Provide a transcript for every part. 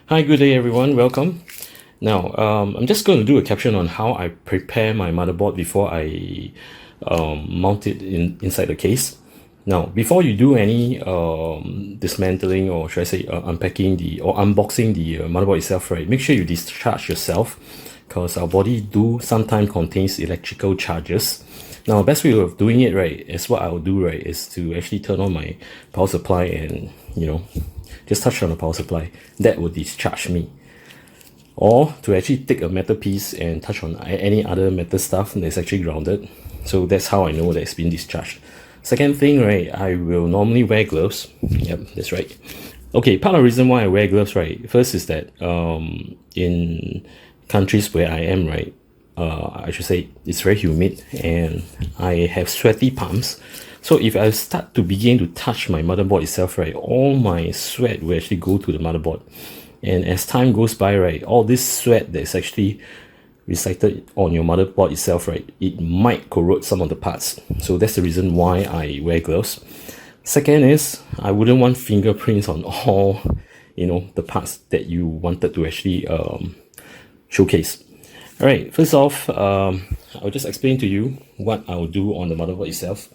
Hi, good day everyone, welcome. Now, I'm just going to do a caption on how I prepare my motherboard before I mount it inside the case. Now, before you do any dismantling, or should I say unpacking or unboxing the motherboard itself, right, make sure you discharge yourself, because our body do sometimes contains electrical charges. Now, best way of doing it, right, is what I'll do, right, is to actually turn on my power supply and, just touch on the power supply. That will discharge me. Or to actually take a metal piece and touch on any other metal stuff that's actually grounded. So that's how I know that it's been discharged. Second thing, right, I will normally wear gloves. Yep, that's right. Okay, part of the reason why I wear gloves, right, first is that in countries where I am, right, I should say it's very humid and I have sweaty palms. So if I start to begin to touch my motherboard itself, right, all my sweat will actually go to the motherboard. And as time goes by, right, all this sweat that's actually recited on your motherboard itself, right, it might corrode some of the parts. So that's the reason why I wear gloves. Second is, I wouldn't want fingerprints on all, the parts that you wanted to actually showcase. All right, first off, I'll just explain to you what I'll do on the motherboard itself.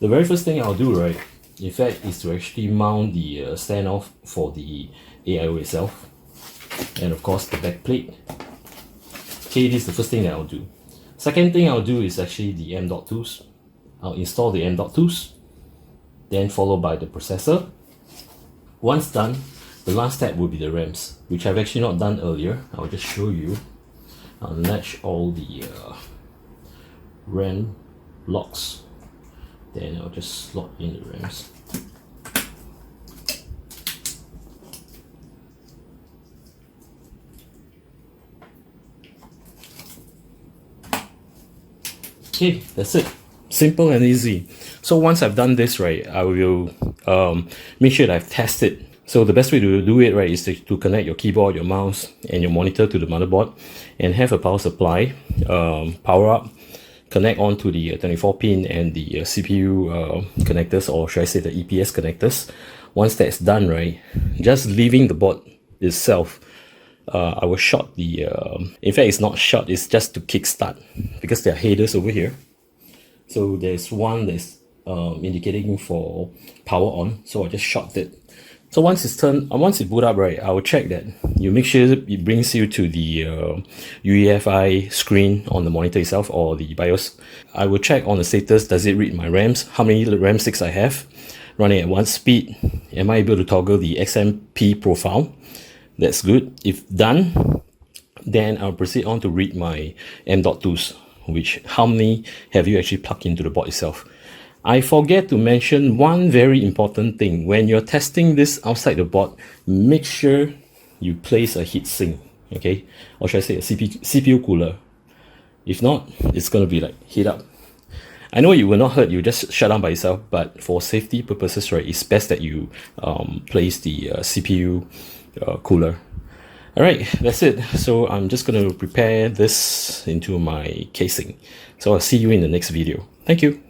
The very first thing I'll do, right, in fact, is to actually mount the standoff for the AIO itself, and of course the back plate. Okay, this is the first thing that I'll do. Second thing I'll do is actually the M.2s. I'll install the M.2s, then followed by the processor. Once done, the last step will be the RAMs, which I've actually not done earlier. I'll just show you. I'll latch all the RAM locks, then I'll just slot in the RAMs. Okay, that's it. Simple and easy. So once I've done this, right, I will make sure that I've tested. So the best way to do it, right, is to connect your keyboard, your mouse, and your monitor to the motherboard, and have a power supply, power up, connect onto the 24-pin and the CPU connectors, or should I say the EPS connectors. Once that's done, right, just leaving the board itself, I will short the, in fact it's not short, it's just to kickstart, because there are headers over here. So there's one that's indicating for power on, so I just short it. So once it's once it boot up, right, I will check that you make sure it brings you to the UEFI screen on the monitor itself, or the BIOS. I will check on the status, does it read my RAMs, how many RAM sticks I have, running at what speed, am I able to toggle the XMP profile. That's good. If done, then I'll proceed on to read my M.2s, which how many have you actually plugged into the board itself. I forget to mention one very important thing. When you're testing this outside the board, make sure you place a heat sink, okay? Or should I say a CPU cooler. If not, it's going to be like heat up. I know it will not hurt, you just shut down by yourself, but for safety purposes, right, it's best that you place the CPU cooler. All right, that's it. So I'm just going to prepare this into my casing. So I'll see you in the next video. Thank you.